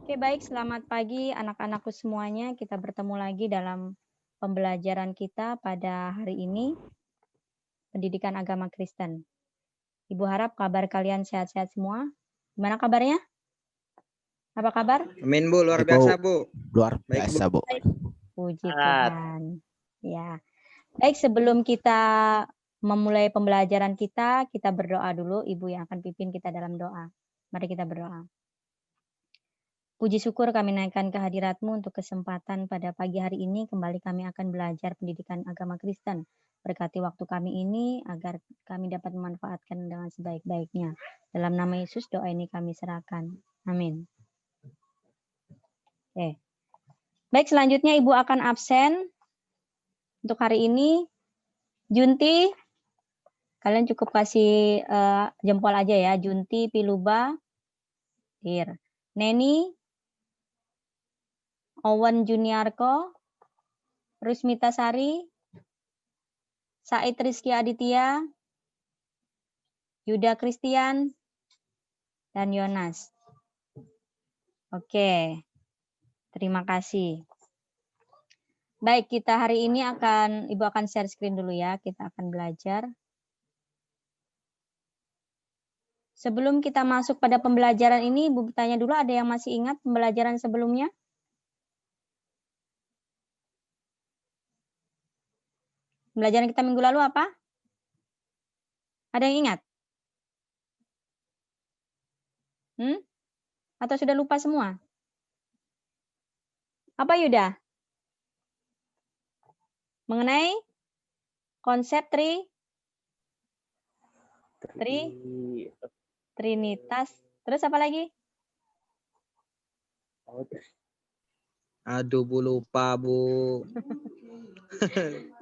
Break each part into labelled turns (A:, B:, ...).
A: Oke, baik. Selamat pagi anak-anakku semuanya. Kita bertemu lagi dalam pembelajaran kita pada hari ini, pendidikan agama Kristen. Ibu harap kabar kalian sehat-sehat semua. Gimana kabarnya? Apa kabar?
B: Amin Bu, luar
C: Baik,
B: biasa
C: Bu.
B: Bu.
C: Luar
B: Baik,
C: biasa, Bu.
A: Puji
B: Sehat.
A: Tuhan. Ya. Baik, sebelum kita memulai pembelajaran kita berdoa dulu. Ibu yang akan pimpin kita dalam doa. Mari kita berdoa. Puji syukur kami naikkan kehadirat-Mu untuk kesempatan pada pagi hari ini. Kembali kami akan belajar pendidikan agama Kristen. Berkati waktu kami ini agar kami dapat memanfaatkan dengan sebaik-baiknya. Dalam nama Yesus doa ini kami serahkan. Amin. Oke. Baik, selanjutnya Ibu akan absen untuk hari ini. Junti, kalian cukup kasih jempol aja ya. Junti, Piluba, Dir. Neni, Owen Juniarko, Rusmita Sari, Said Rizky Aditya, Yuda Christian, dan Yonas. Oke, terima kasih. Baik, kita hari ini Ibu akan share screen dulu ya, kita akan belajar. Sebelum kita masuk pada pembelajaran ini, Ibu bertanya dulu, ada yang masih ingat pembelajaran sebelumnya? Pembelajaran kita minggu lalu apa? Ada yang ingat? Atau sudah lupa semua? Apa Yuda? Mengenai konsep Trinitas. Terus apa lagi?
B: Aduh Bu, lupa Bu.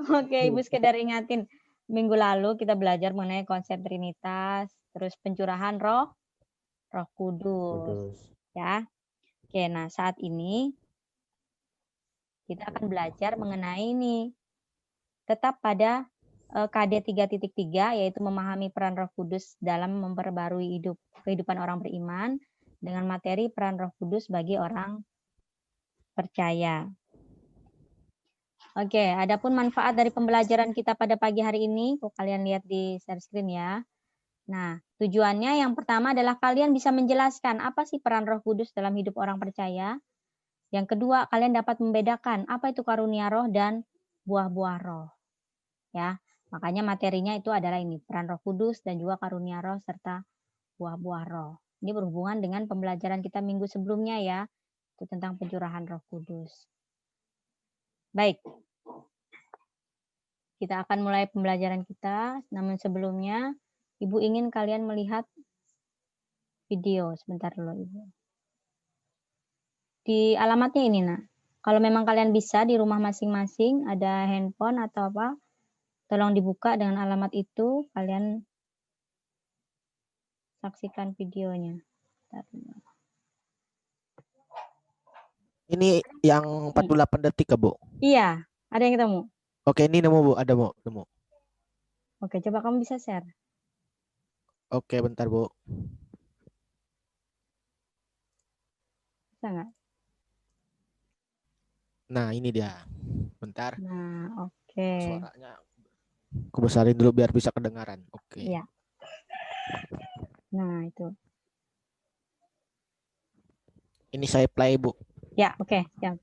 A: Oke, Ibu sekedar ingatin. Minggu lalu kita belajar mengenai konsep Trinitas, terus pencurahan Roh Kudus. Ya. Oke, nah saat ini kita akan belajar mengenai ini. Tetap pada KD 3.3, yaitu memahami peran Roh Kudus dalam memperbarui kehidupan orang beriman dengan materi peran Roh Kudus bagi orang percaya. Oke, adapun manfaat dari pembelajaran kita pada pagi hari ini, kalian lihat di share screen ya. Nah, tujuannya yang pertama adalah kalian bisa menjelaskan apa sih peran Roh Kudus dalam hidup orang percaya. Yang kedua, kalian dapat membedakan apa itu karunia roh dan buah-buah roh. Ya, makanya materinya itu adalah ini, peran Roh Kudus dan juga karunia roh serta buah-buah roh. Ini berhubungan dengan pembelajaran kita minggu sebelumnya ya, itu tentang pencurahan Roh Kudus. Baik. Kita akan mulai pembelajaran kita, namun sebelumnya Ibu ingin kalian melihat video. Sebentar dulu Ibu. Di alamatnya ini, Nak. Kalau memang kalian bisa di rumah masing-masing ada handphone atau apa, tolong dibuka dengan alamat itu, kalian saksikan videonya.
C: Ini yang 48 detik ya, Bu?
A: Iya, ada yang ketemu?
C: Oke, ini nemu, Bu. Ada, Bu. Nemu.
A: Oke, coba kamu bisa share.
C: Oke, bentar, Bu.
A: Bisa nggak?
C: Nah, ini dia. Bentar.
A: Nah, oke.
C: Suaranya aku besarin dulu biar bisa kedengaran. Oke.
A: Iya. Nah, itu.
C: Ini saya play, Bu.
A: Ya, oke. Siap.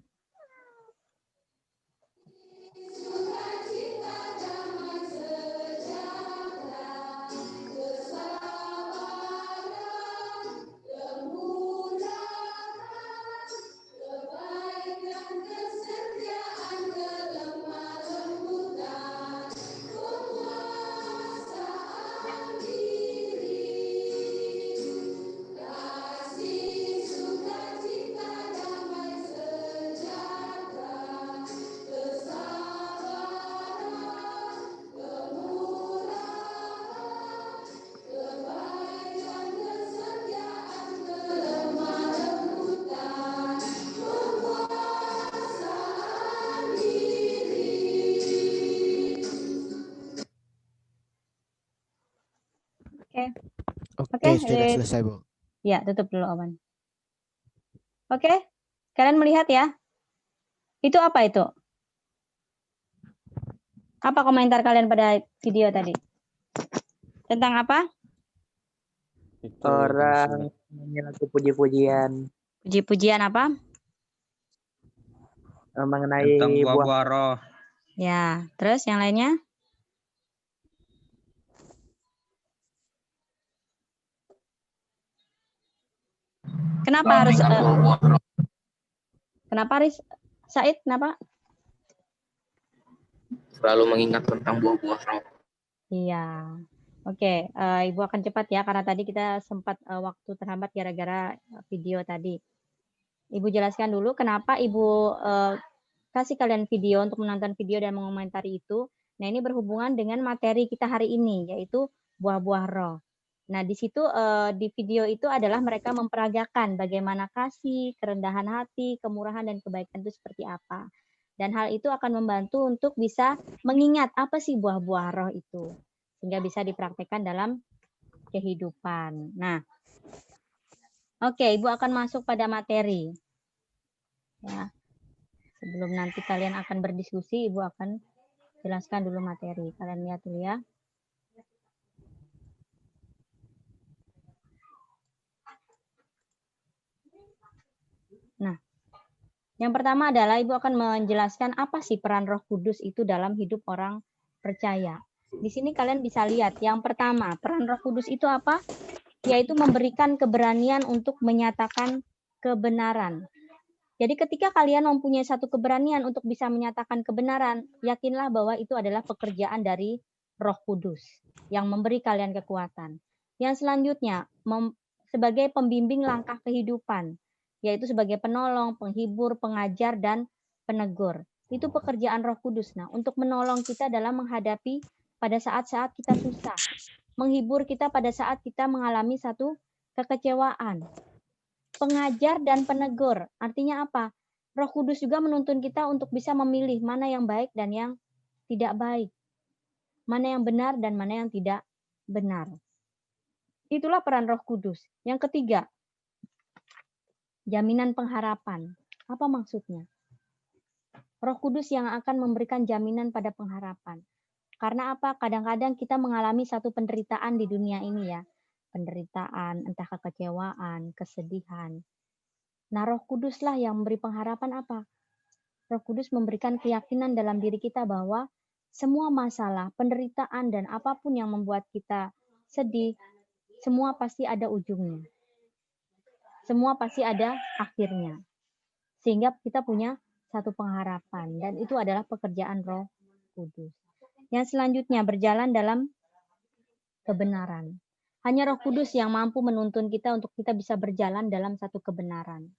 A: Oke.
C: Oke, sudah selesai, Bu.
A: Ya, tutup dulu, Owen. Oke, kalian melihat ya? Itu apa itu? Apa komentar kalian pada video tadi? Tentang apa?
C: Itu
B: Orang menyentuh puji-pujian
A: Puji-pujian apa?
B: mengenai
D: Tentang
B: buah.
D: buah-buah roh.
A: Ya, terus yang lainnya? Kenapa harus kenapa Riz? Said, kenapa?
E: Selalu mengingat tentang buah-buah roh.
A: Iya. Oke, Ibu akan cepat ya karena tadi kita sempat waktu terhambat gara-gara video tadi. Ibu jelaskan dulu kenapa Ibu kasih kalian video untuk menonton video dan mengomentari itu. Nah, ini berhubungan dengan materi kita hari ini yaitu buah-buah roh. Nah, di situ di video itu adalah mereka memperagakan bagaimana kasih, kerendahan hati, kemurahan dan kebaikan itu seperti apa. Dan hal itu akan membantu untuk bisa mengingat apa sih buah-buah roh itu sehingga bisa dipraktekkan dalam kehidupan. Nah, oke, Ibu akan masuk pada materi. Ya. Sebelum nanti kalian akan berdiskusi, Ibu akan jelaskan dulu materi. Kalian lihat dulu ya. Nah, yang pertama adalah Ibu akan menjelaskan apa sih peran Roh Kudus itu dalam hidup orang percaya. Di sini kalian bisa lihat, yang pertama, peran Roh Kudus itu apa? Yaitu memberikan keberanian untuk menyatakan kebenaran. Jadi ketika kalian mempunyai satu keberanian untuk bisa menyatakan kebenaran, yakinlah bahwa itu adalah pekerjaan dari Roh Kudus yang memberi kalian kekuatan. Yang selanjutnya, sebagai pembimbing langkah kehidupan, yaitu sebagai penolong, penghibur, pengajar, dan penegur. Itu pekerjaan Roh Kudus. Nah, untuk menolong kita dalam menghadapi pada saat-saat kita susah, menghibur kita pada saat kita mengalami satu kekecewaan. Pengajar dan penegur, artinya apa? Roh Kudus juga menuntun kita untuk bisa memilih mana yang baik dan yang tidak baik. Mana yang benar dan mana yang tidak benar. Itulah peran Roh Kudus. Yang ketiga, jaminan pengharapan. Apa maksudnya? Roh Kudus yang akan memberikan jaminan pada pengharapan. Karena apa? Kadang-kadang kita mengalami satu penderitaan di dunia ini ya. Penderitaan, entah kekecewaan, kesedihan. Nah, Roh Kuduslah yang memberi pengharapan apa? Roh Kudus memberikan keyakinan dalam diri kita bahwa semua masalah, penderitaan, dan apapun yang membuat kita sedih, semua pasti ada ujungnya. Semua pasti ada akhirnya. Sehingga kita punya satu pengharapan. Dan itu adalah pekerjaan Roh Kudus. Yang selanjutnya, berjalan dalam kebenaran. Hanya Roh Kudus yang mampu menuntun kita untuk kita bisa berjalan dalam satu kebenaran.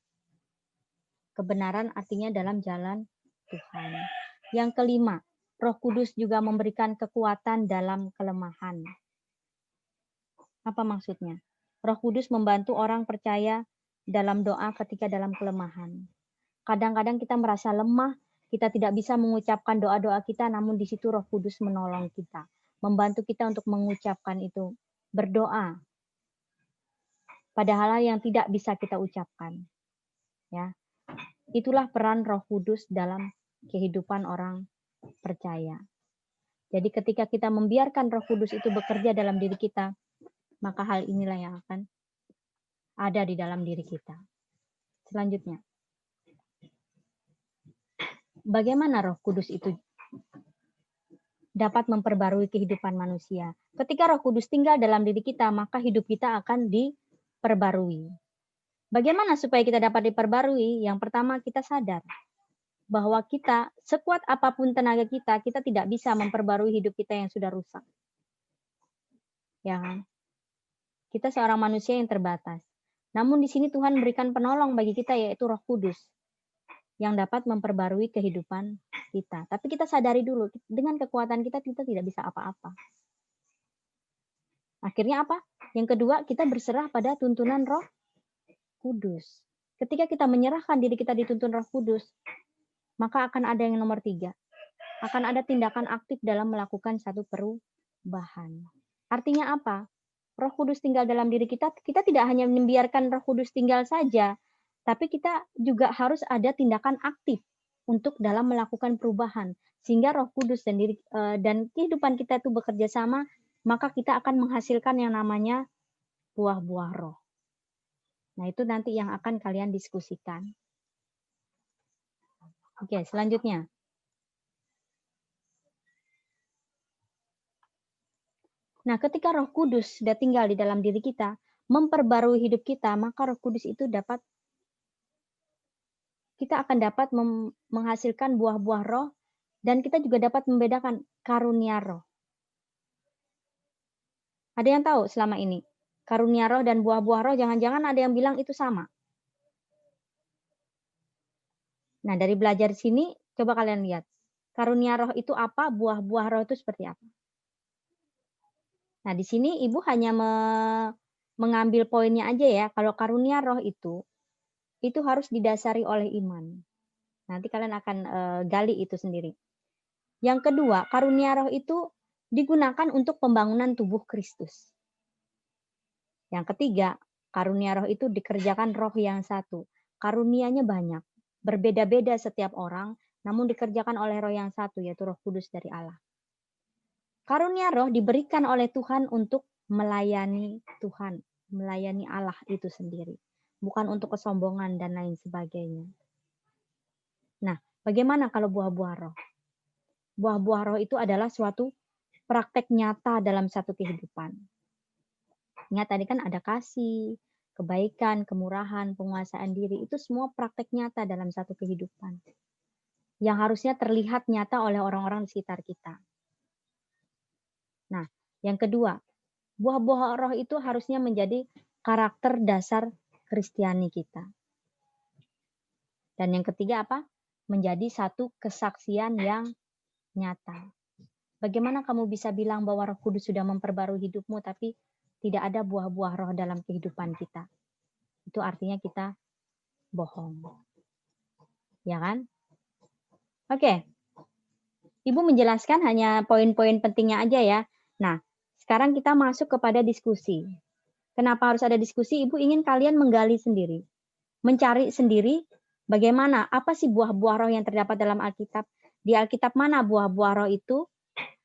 A: Kebenaran artinya dalam jalan Tuhan. Yang kelima, Roh Kudus juga memberikan kekuatan dalam kelemahan. Apa maksudnya? Roh Kudus membantu orang percaya dalam doa ketika dalam kelemahan. Kadang-kadang kita merasa lemah, kita tidak bisa mengucapkan doa-doa kita, namun di situ Roh Kudus menolong kita, membantu kita untuk mengucapkan itu, berdoa pada hal yang tidak bisa kita ucapkan. Ya. Itulah peran Roh Kudus dalam kehidupan orang percaya. Jadi ketika kita membiarkan Roh Kudus itu bekerja dalam diri kita, maka hal inilah yang akan ada di dalam diri kita. Selanjutnya, bagaimana Roh Kudus itu dapat memperbarui kehidupan manusia? Ketika Roh Kudus tinggal dalam diri kita, maka hidup kita akan diperbarui. Bagaimana supaya kita dapat diperbarui? Yang pertama, kita sadar bahwa kita, sekuat apapun tenaga kita, kita tidak bisa memperbarui hidup kita yang sudah rusak. Ya kan? Kita seorang manusia yang terbatas. Namun di sini Tuhan memberikan penolong bagi kita, yaitu Roh Kudus, yang dapat memperbarui kehidupan kita. Tapi kita sadari dulu, dengan kekuatan kita tidak bisa apa-apa. Akhirnya apa? Yang kedua, kita berserah pada tuntunan Roh Kudus. Ketika kita menyerahkan diri kita dituntun Roh Kudus, maka akan ada yang nomor 3. Akan ada tindakan aktif dalam melakukan satu perubahan. Artinya apa? Roh Kudus tinggal dalam diri kita, kita tidak hanya membiarkan Roh Kudus tinggal saja, Tapi kita juga harus ada tindakan aktif untuk dalam melakukan perubahan. Sehingga Roh Kudus dan kehidupan kita itu bekerja sama, maka kita akan menghasilkan yang namanya buah-buah roh. Nah, itu nanti yang akan kalian diskusikan. Oke, selanjutnya. Nah, ketika Roh Kudus sudah tinggal di dalam diri kita, memperbarui hidup kita, maka Roh Kudus itu kita akan dapat menghasilkan buah-buah roh, dan kita juga dapat membedakan karunia roh. Ada yang tahu selama ini? Karunia roh dan buah-buah roh, jangan-jangan ada yang bilang itu sama. Nah, dari belajar sini, coba kalian lihat. Karunia roh itu apa, buah-buah roh itu seperti apa. Nah, di sini Ibu hanya mengambil poinnya aja ya. Kalau karunia roh itu harus didasari oleh iman. Nanti kalian akan gali itu sendiri. Yang kedua, karunia roh itu digunakan untuk pembangunan tubuh Kristus. Yang ketiga, karunia roh itu dikerjakan roh yang satu. Karunianya banyak, berbeda-beda setiap orang, namun dikerjakan oleh roh yang satu, yaitu Roh Kudus dari Allah. Karunia roh diberikan oleh Tuhan untuk melayani Tuhan, melayani Allah itu sendiri. Bukan untuk kesombongan dan lain sebagainya. Nah, bagaimana kalau buah-buah roh? Buah-buah roh itu adalah suatu praktek nyata dalam satu kehidupan. Ingat tadi kan ada kasih, kebaikan, kemurahan, penguasaan diri. Itu semua praktek nyata dalam satu kehidupan. Yang harusnya terlihat nyata oleh orang-orang di sekitar kita. Nah, yang kedua, buah-buah roh itu harusnya menjadi karakter dasar Kristiani kita. Dan yang ketiga apa? Menjadi satu kesaksian yang nyata. Bagaimana kamu bisa bilang bahwa Roh Kudus sudah memperbarui hidupmu tapi tidak ada buah-buah roh dalam kehidupan kita? Itu artinya kita bohong. Ya kan? Oke. Ibu menjelaskan hanya poin-poin pentingnya aja ya. Nah, sekarang kita masuk kepada diskusi. Kenapa harus ada diskusi? Ibu ingin kalian menggali sendiri. Mencari sendiri bagaimana, apa sih buah-buah roh yang terdapat dalam Alkitab? Di Alkitab mana buah-buah roh itu?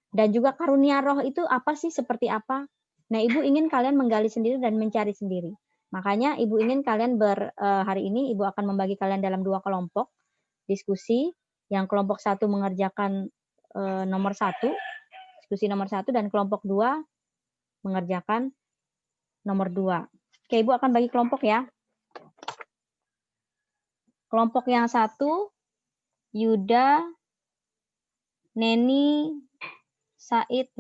A: Dan juga karunia roh itu apa sih, seperti apa? Nah, Ibu ingin kalian menggali sendiri dan mencari sendiri. Makanya Ibu ingin kalian hari ini Ibu akan membagi kalian dalam 2 kelompok diskusi. Yang kelompok 1 mengerjakan nomor 1, diskusi nomor 1, dan kelompok 2 mengerjakan nomor 2. Oke, Ibu akan bagi kelompok ya. Kelompok yang 1, Yuda, Neni, Said.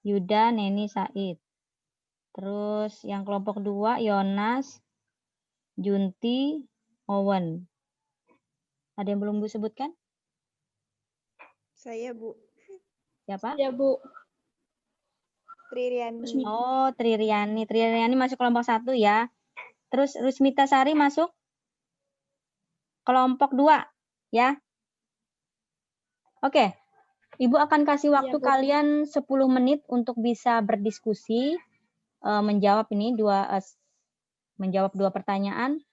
A: Yuda, Neni, Said. Terus yang kelompok 2, Yonas, Junti, Owen. Ada yang belum Bu sebutkan?
D: Saya, Bu.
A: Siapa?
F: Ya, Bu.
D: Tririani.
A: Oh, Tririani. Tririani masuk kelompok 1 ya. Terus Rusmita Sari masuk kelompok 2 ya. Oke. Ibu akan kasih waktu kalian 10 menit untuk bisa berdiskusi, menjawab menjawab 2 pertanyaan.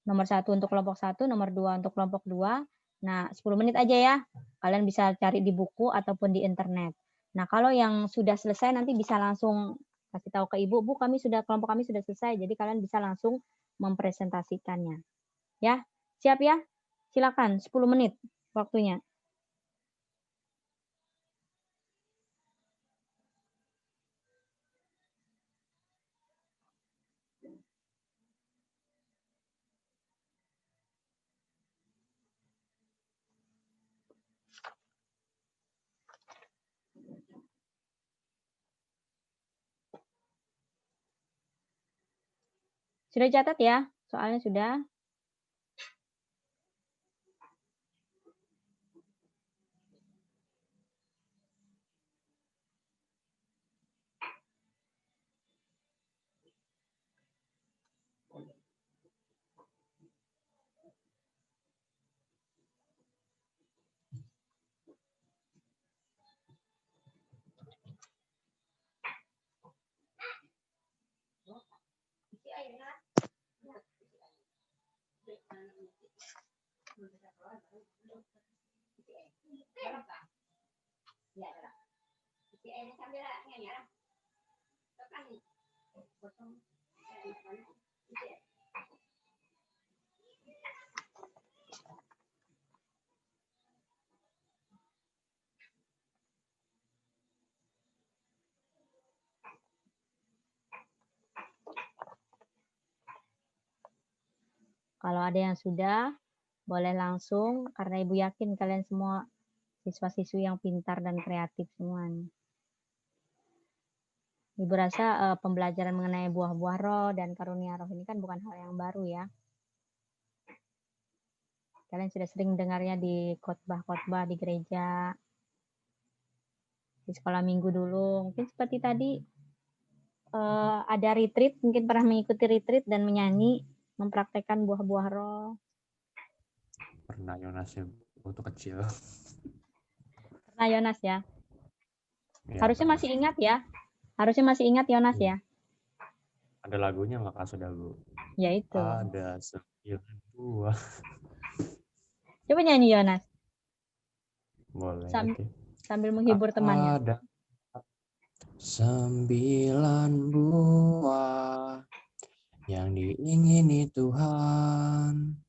A: Nomor 1 untuk kelompok 1, nomor 2 untuk kelompok 2. Nah, 10 menit aja ya. Kalian bisa cari di buku ataupun di internet. Nah, kalau yang sudah selesai nanti bisa langsung kasih tahu ke Ibu, Bu, kelompok kami sudah selesai. Jadi kalian bisa langsung mempresentasikannya. Ya, siap ya? Silakan, 10 menit waktunya. Sudah catat ya? Soalnya sudah. Kalau ada yang sudah, boleh langsung, karena Ibu yakin kalian semua siswa-siswi yang pintar dan kreatif semua nih. Ibu rasa pembelajaran mengenai buah-buah roh dan karunia roh ini kan bukan hal yang baru ya. Kalian sudah sering dengarnya di khotbah-khotbah di gereja, di sekolah minggu dulu. Mungkin seperti tadi ada retreat, mungkin pernah mengikuti retreat dan menyanyi, mempraktekkan buah-buah roh.
D: Pernah Yonas ya, waktu kecil.
A: Nah, Yonas ya.
D: Ya,
A: Harusnya
D: pernah.
A: masih ingat ya. Harusnya masih ingat Yonas ya.
D: Ada lagunya nggak Kak Saudara?
A: Ya itu.
D: Ada 9 buah.
A: Coba nyanyi Yonas.
D: Boleh,
A: Sam-
D: oke.
A: Sambil menghibur temannya.
D: Ada 9 buah yang diingini Tuhan,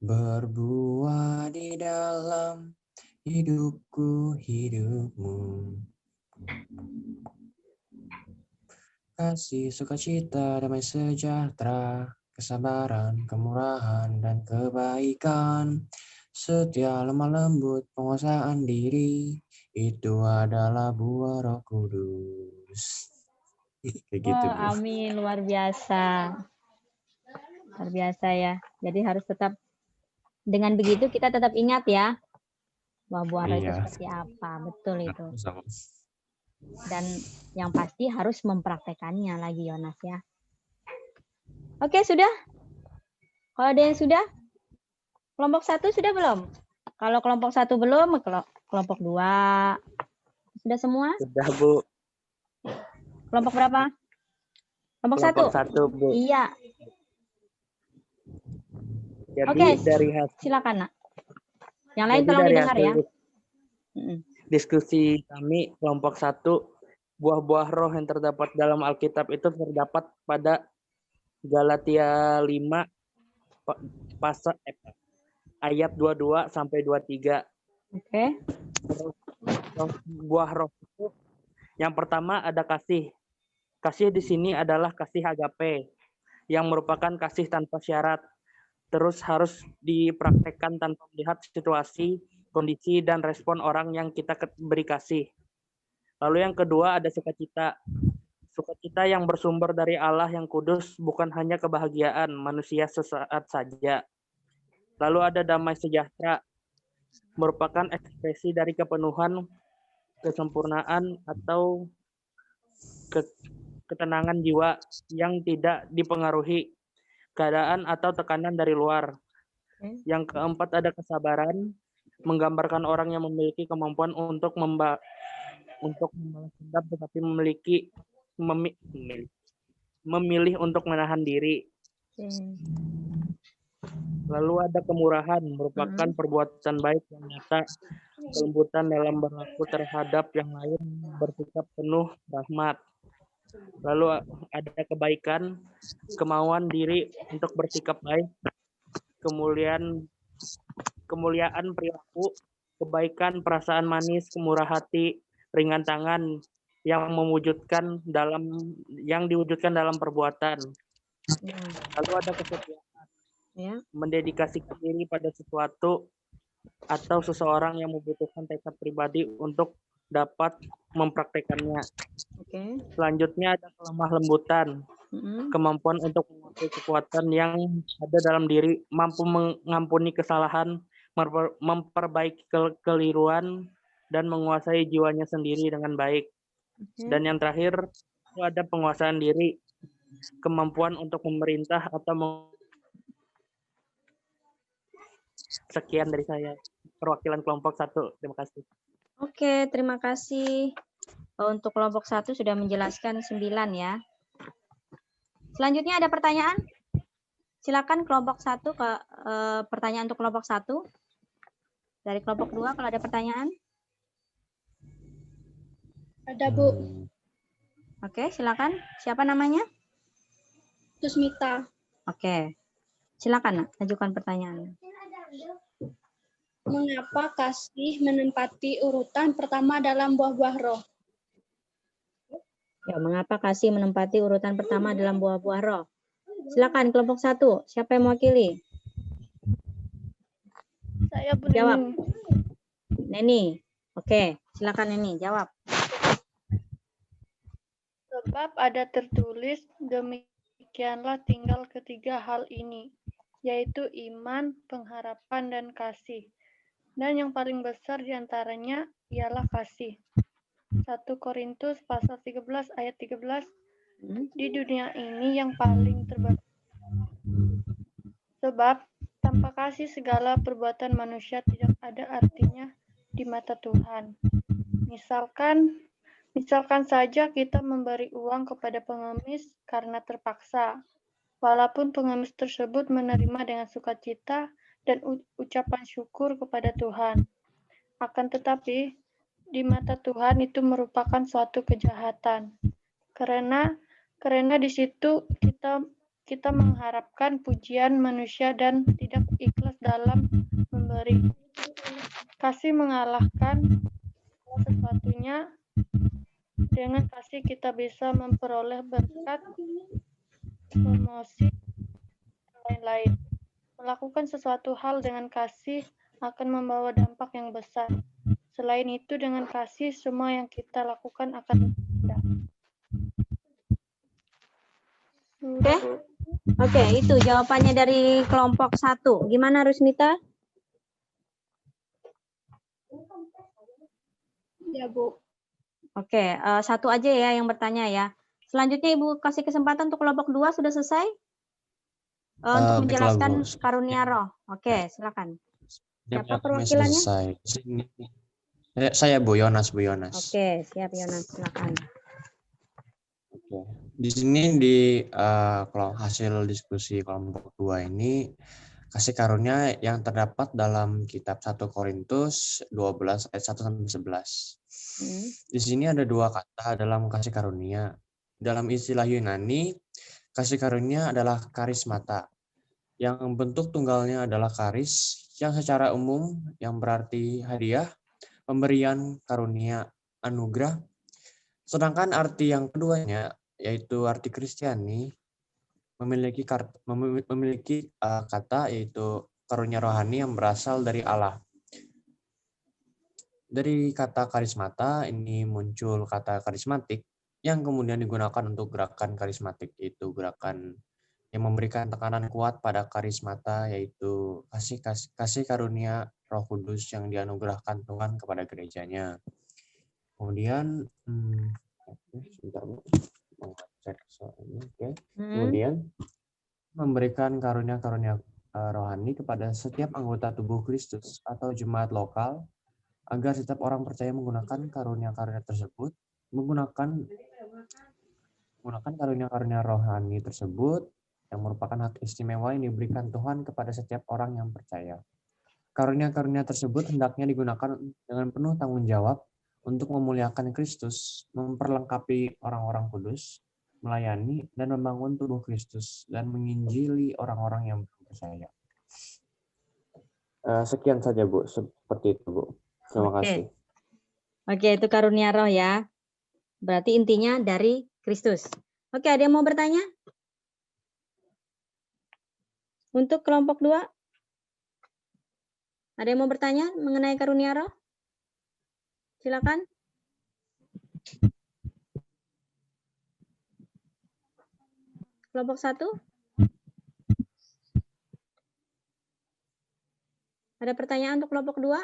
D: berbuah di dalam hidupku, hidupmu. Kasih, sukacita, damai sejahtera, kesabaran, kemurahan, dan kebaikan. Setia, lemah lembut, penguasaan diri, itu adalah buah Roh Kudus. Kayak gitu, Bu.
A: Amin, luar biasa. Luar biasa ya. Jadi harus tetap, dengan begitu kita tetap ingat ya, buah-buah roh itu
D: Iya.
A: seperti apa. Betul itu.
D: Sama.
A: Dan yang pasti harus mempraktekannya lagi Yonas ya. Oke, sudah? Kalau ada yang sudah? Kelompok 1 sudah belum? Kalau kelompok 1 belum, kelompok 2. Sudah semua?
B: Sudah, Bu.
A: Kelompok berapa? Kelompok 1?
B: Kelompok 1, Bu.
A: Iya.
B: Jadi
A: Oke,
B: dari hasil
A: silakan nak. Yang lain
B: Jadi
A: tolong
B: dari
A: didengar
B: hasil
A: ya. Mm-mm.
B: diskusi kami kelompok 1, buah-buah roh yang terdapat dalam Alkitab itu terdapat pada Galatia 5 pasal ayat 22 sampai 23.
A: Oke.
B: Buah roh itu yang pertama ada kasih. Kasih di sini adalah kasih agape yang merupakan kasih tanpa syarat. Terus harus dipraktekkan tanpa melihat situasi, kondisi, dan respon orang yang kita beri kasih. Lalu yang kedua ada sukacita. Sukacita yang bersumber dari Allah yang kudus, bukan hanya kebahagiaan manusia sesaat saja. Lalu ada damai sejahtera, merupakan ekspresi dari kepenuhan, kesempurnaan, atau ketenangan jiwa yang tidak dipengaruhi keadaan atau tekanan dari luar. Yang keempat ada kesabaran, menggambarkan orang yang memiliki kemampuan untuk membalas dendam tetapi memilih untuk menahan diri. Lalu ada kemurahan, merupakan perbuatan baik yang nyata, kelembutan dalam berlaku terhadap yang lain, bersikap penuh rahmat. Lalu ada kebaikan, kemauan diri untuk bersikap baik, kemuliaan perilaku, kebaikan, perasaan manis, kemurah hati, ringan tangan yang diwujudkan dalam perbuatan. Lalu ada kesetiaan, mendedikasikan diri pada sesuatu atau seseorang yang membutuhkan tekad pribadi untuk dapat mempraktekannya. Selanjutnya ada kelemah lembutan, kemampuan untuk menguasai kekuatan yang ada dalam diri, mampu mengampuni kesalahan, memperbaiki kekeliruan, dan menguasai jiwanya sendiri dengan baik. Dan yang terakhir itu ada penguasaan diri, kemampuan untuk memerintah atau sekian dari saya, perwakilan kelompok 1. Terima kasih.
A: Oke, terima kasih. Untuk kelompok 1 sudah menjelaskan 9 ya. Selanjutnya ada pertanyaan? Silakan kelompok 1 ke pertanyaan untuk kelompok 1. Dari kelompok 2 kalau ada pertanyaan.
F: Ada, Bu.
A: Oke, silakan. Siapa namanya?
F: Tusmita.
A: Oke. Silakan, Nak, ajukan pertanyaan.
F: Mengapa kasih menempati urutan pertama dalam buah-buah roh?
A: Ya, mengapa kasih menempati urutan pertama dalam buah-buah roh? Silakan kelompok 1. Siapa yang mewakili?
F: Saya, Bu
A: Jawab. Neni. Oke, silakan Neni, jawab.
F: Sebab ada tertulis, demikianlah tinggal ketiga hal ini, yaitu iman, pengharapan, dan kasih. Dan yang paling besar diantaranya ialah kasih. 1 Korintus pasal 13 ayat 13. Di dunia ini yang paling terbatas. Sebab tanpa kasih segala perbuatan manusia tidak ada artinya di mata Tuhan. Misalkan saja kita memberi uang kepada pengemis karena terpaksa. Walaupun pengemis tersebut menerima dengan sukacita dan ucapan syukur kepada Tuhan. Akan tetapi, di mata Tuhan itu merupakan suatu kejahatan. Karena di situ kita mengharapkan pujian manusia dan tidak ikhlas dalam memberi. Kasih mengalahkan sesuatunya. Dengan kasih kita bisa memperoleh berkat, promosi, dan lain-lain. Melakukan sesuatu hal dengan kasih akan membawa dampak yang besar. Selain itu, dengan kasih, semua yang kita lakukan akan mudah.
A: Oke, itu jawabannya dari kelompok 1. Gimana, Rusmita?
F: Ya, Bu.
A: Oke, satu aja ya yang bertanya ya. Selanjutnya Ibu kasih kesempatan untuk kelompok 2 sudah selesai? Untuk menjelaskan
D: baiklah, Bu.
A: karunia roh. Oke, silakan. Siapa
D: Kami
A: perwakilannya?
D: selesai. Saya Bu Yonas.
A: Oke, siap Yonas, silakan.
D: Oke. Di sini di hasil diskusi kelompok 2 ini kasih karunia yang terdapat dalam kitab 1 Korintus 12 ayat 1 sampai 11. Di sini ada dua kata dalam kasih karunia. Dalam istilah Yunani, kasih karunia adalah karismata. Yang bentuk tunggalnya adalah karis, yang secara umum yang berarti hadiah, pemberian karunia, anugerah. Sedangkan arti yang keduanya, yaitu arti Kristiani, memiliki kata yaitu karunia rohani yang berasal dari Allah. Dari kata karismata ini muncul kata karismatik yang kemudian digunakan untuk gerakan karismatik, yaitu gerakan yang memberikan tekanan kuat pada karismata, yaitu kasih karunia Roh Kudus yang dianugerahkan Tuhan kepada gerejanya. Kemudian sebentar Bu, mau cek soal ini. Oke. Kemudian memberikan karunia-karunia rohani kepada setiap anggota tubuh Kristus atau jemaat lokal, agar setiap orang percaya menggunakan karunia-karunia tersebut, menggunakan karunia-karunia rohani tersebut yang merupakan hak istimewa yang diberikan Tuhan kepada setiap orang yang percaya. Karunia-karunia tersebut hendaknya digunakan dengan penuh tanggung jawab untuk memuliakan Kristus, memperlengkapi orang-orang kudus, melayani dan membangun tubuh Kristus, dan menginjili orang-orang yang percaya. Sekian saja Bu, seperti itu Bu. Terima kasih.
A: Oke, itu karunia roh ya. Berarti intinya dari Kristus. Oke, ada yang mau bertanya? Untuk kelompok 2? Ada yang mau bertanya mengenai karunia roh? Silakan. Kelompok 1? Ada pertanyaan untuk kelompok 2?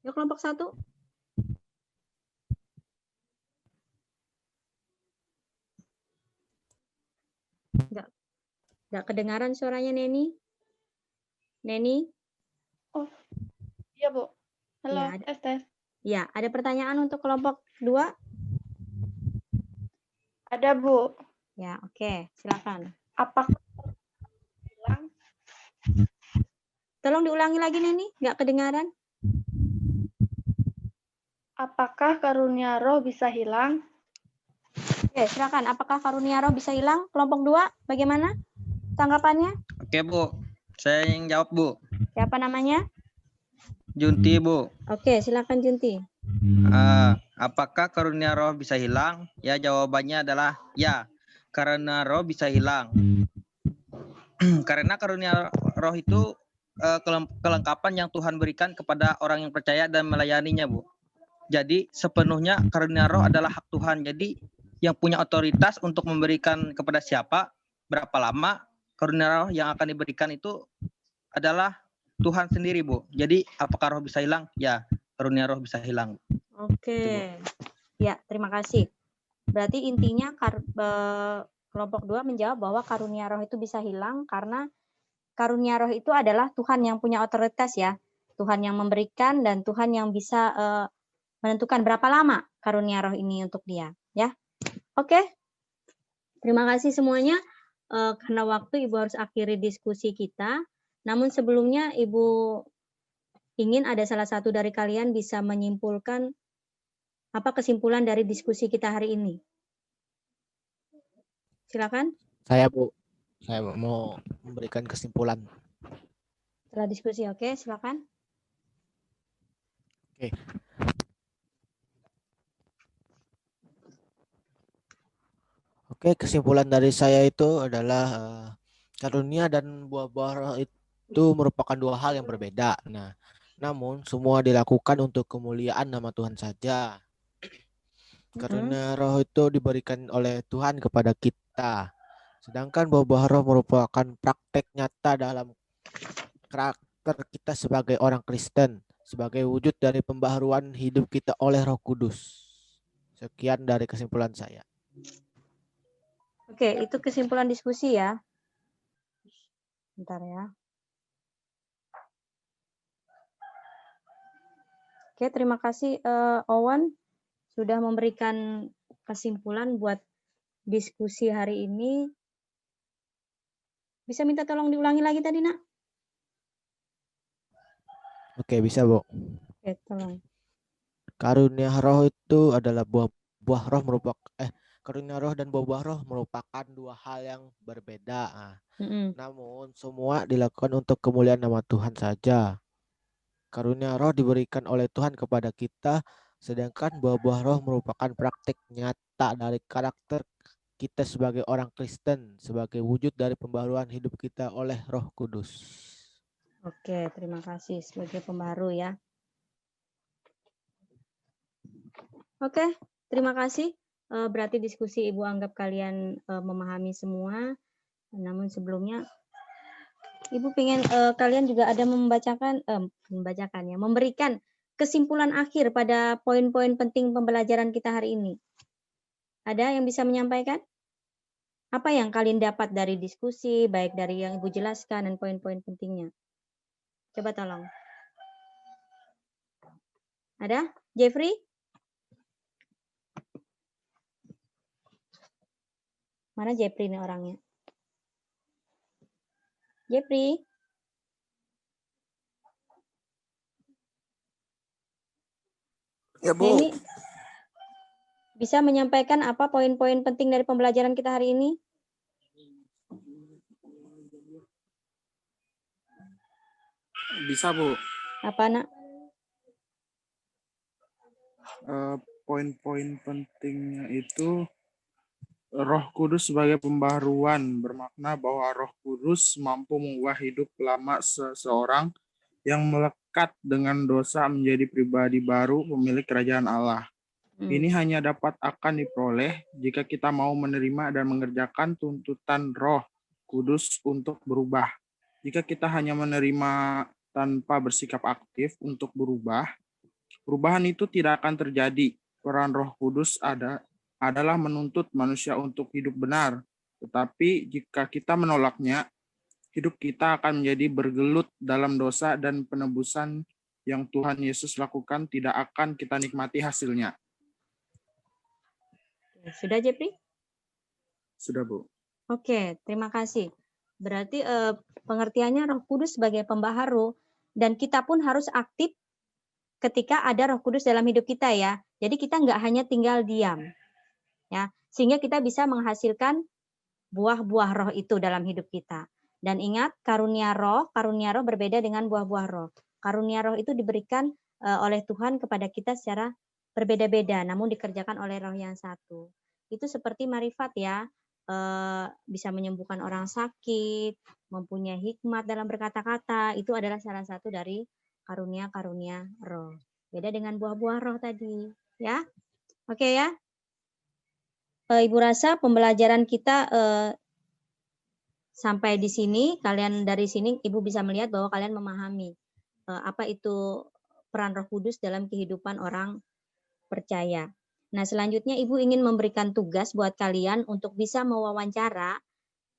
A: Yuk kelompok 1. Enggak kedengaran suaranya Neni. Neni?
F: Oh, iya Bu. Halo,
A: Ya,
F: tes.
A: Ya, ada pertanyaan untuk kelompok 2?
F: Ada, Bu.
A: Ya, oke. Silakan.
F: Apakah hilang?
A: Tolong diulangi lagi nih, nggak kedengaran.
F: Apakah karunia roh bisa hilang?
A: Oke, silakan. Apakah karunia roh bisa hilang? Kelompok 2, bagaimana tanggapannya?
G: Oke, Bu. Saya yang jawab, Bu.
A: Siapa namanya?
G: Junti, Bu.
A: Oke, silakan Junti.
G: Apakah karunia roh bisa hilang? Ya, jawabannya adalah ya. Karena roh bisa hilang. Karena karunia roh itu kelengkapan yang Tuhan berikan kepada orang yang percaya dan melayaninya, Bu. Jadi sepenuhnya karunia roh adalah hak Tuhan. Jadi yang punya otoritas untuk memberikan kepada siapa, berapa lama karunia roh yang akan diberikan itu adalah Tuhan sendiri, Bu. Jadi apakah roh bisa hilang? Ya, karunia roh bisa hilang.
A: Oke. Ya, terima kasih. Berarti intinya kelompok 2 menjawab bahwa karunia roh itu bisa hilang karena karunia roh itu adalah Tuhan yang punya otoritas ya. Tuhan yang memberikan dan Tuhan yang bisa menentukan berapa lama karunia roh ini untuk dia, ya. Oke. Terima kasih semuanya. Karena waktu Ibu harus akhiri diskusi kita. Namun sebelumnya Ibu ingin ada salah satu dari kalian bisa menyimpulkan apa kesimpulan dari diskusi kita hari ini. Silakan.
C: Saya, Bu. Saya mau memberikan kesimpulan.
A: Setelah diskusi, oke, silakan.
C: Oke. Oke, kesimpulan dari saya itu adalah karunia dan buah-buah roh itu merupakan dua hal yang berbeda. Nah, namun semua dilakukan untuk kemuliaan nama Tuhan saja. Karunia roh itu diberikan oleh Tuhan kepada kita. Sedangkan buah-buah roh merupakan praktek nyata dalam karakter kita sebagai orang Kristen, sebagai wujud dari pembaharuan hidup kita oleh Roh Kudus. Sekian dari kesimpulan saya.
A: Oke, itu kesimpulan diskusi ya. Bentar ya. Oke, terima kasih Owen sudah memberikan kesimpulan buat diskusi hari ini. Bisa minta tolong diulangi lagi tadi, Nak?
C: Oke, bisa, Bu.
A: Oke, tolong.
C: Karunia roh itu adalah buah roh karunia roh dan buah roh merupakan dua hal yang berbeda. Namun semua dilakukan untuk kemuliaan nama Tuhan saja. Karunia roh diberikan oleh Tuhan kepada kita, sedangkan buah roh merupakan praktik nyata dari karakter kita sebagai orang Kristen, sebagai wujud dari pembaharuan hidup kita oleh Roh Kudus.
A: Oke, terima kasih sebagai pembaru ya. Oke, terima kasih. Berarti diskusi Ibu anggap kalian memahami semua. Namun sebelumnya Ibu pengen kalian juga ada memberikan kesimpulan akhir pada poin-poin penting pembelajaran kita hari ini. Ada yang bisa menyampaikan? Apa yang kalian dapat dari diskusi, baik dari yang Ibu jelaskan dan poin-poin pentingnya? Coba tolong. Ada? Jeffrey? Mana Jeffrey nih orangnya? Jeffrey?
H: Ya, Bu.
A: Ini bisa menyampaikan apa poin-poin penting dari pembelajaran kita hari ini?
H: Bisa, Bu.
A: Apa, Nak?
H: Poin-poin pentingnya itu Roh Kudus sebagai pembaharuan, bermakna bahwa Roh Kudus mampu mengubah hidup lama seseorang yang melekat dengan dosa menjadi pribadi baru pemilik kerajaan Allah. Ini hanya dapat akan diperoleh jika kita mau menerima dan mengerjakan tuntutan Roh Kudus untuk berubah. Jika kita hanya menerima tanpa bersikap aktif untuk berubah, perubahan itu tidak akan terjadi. Peran Roh Kudus adalah menuntut manusia untuk hidup benar. Tetapi jika kita menolaknya, hidup kita akan menjadi bergelut dalam dosa dan penebusan yang Tuhan Yesus lakukan tidak akan kita nikmati hasilnya.
A: Sudah, Jepri?
H: Sudah, Bu.
A: Oke, terima kasih. Berarti pengertiannya Roh Kudus sebagai pembaharu, dan kita pun harus aktif ketika ada Roh Kudus dalam hidup kita ya. Jadi kita nggak hanya tinggal diam, ya, sehingga kita bisa menghasilkan buah-buah roh itu dalam hidup kita. Dan ingat, karunia roh berbeda dengan buah-buah roh. Karunia roh itu diberikan oleh Tuhan kepada kita secara berbeda-beda, namun dikerjakan oleh roh yang satu. Itu seperti marifat ya, bisa menyembuhkan orang sakit, mempunyai hikmat dalam berkata-kata, itu adalah salah satu dari karunia-karunia roh. Beda dengan buah-buah roh tadi, ya. Oke ya. Ibu rasa pembelajaran kita sampai di sini. Kalian dari sini Ibu bisa melihat bahwa kalian memahami apa itu peran Roh Kudus dalam kehidupan orang percaya. Nah, selanjutnya Ibu ingin memberikan tugas buat kalian untuk bisa mewawancara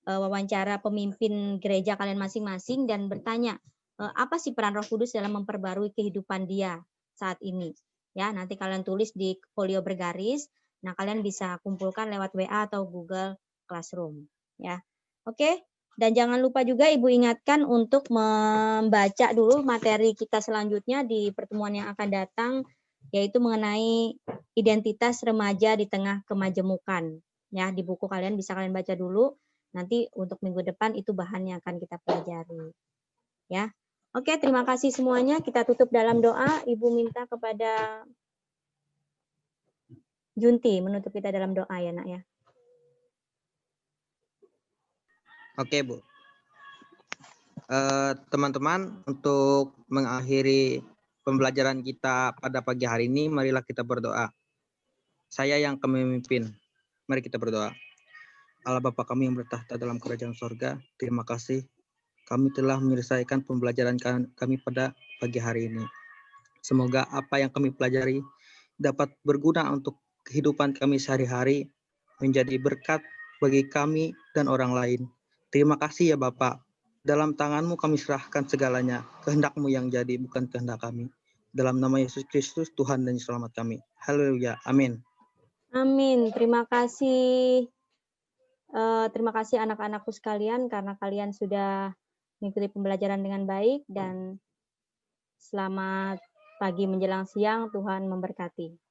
A: wawancara pemimpin gereja kalian masing-masing dan bertanya apa sih peran Roh Kudus dalam memperbarui kehidupan dia saat ini. Ya, nanti kalian tulis di folio bergaris. Nah, kalian bisa kumpulkan lewat WA atau Google Classroom, ya. Oke, dan jangan lupa juga Ibu ingatkan untuk membaca dulu materi kita selanjutnya di pertemuan yang akan datang, yaitu mengenai identitas remaja di tengah kemajemukan. Ya, di buku kalian bisa kalian baca dulu. Nanti untuk minggu depan itu bahan yang akan kita pelajari. Ya. Oke, terima kasih semuanya. Kita tutup dalam doa. Ibu minta kepada Junti menutup kita dalam doa ya, Nak ya.
G: Oke, Bu. Teman-teman, untuk mengakhiri pembelajaran kita pada pagi hari ini, marilah kita berdoa. Saya yang akan memimpin. Mari kita berdoa. Allah Bapa kami yang bertahta dalam kerajaan sorga, terima kasih kami telah menyelesaikan pembelajaran kami pada pagi hari ini. Semoga apa yang kami pelajari dapat berguna untuk kehidupan kami sehari-hari, menjadi berkat bagi kami dan orang lain. Terima kasih ya Bapak. Dalam tangan-Mu kami serahkan segalanya. Kehendak-Mu yang jadi, bukan kehendak kami. Dalam nama Yesus Kristus, Tuhan dan Selamat kami. Haleluya. Amin.
A: Amin. Terima kasih. Terima kasih anak-anakku sekalian karena kalian sudah mengikuti pembelajaran dengan baik, dan selamat pagi menjelang siang. Tuhan memberkati.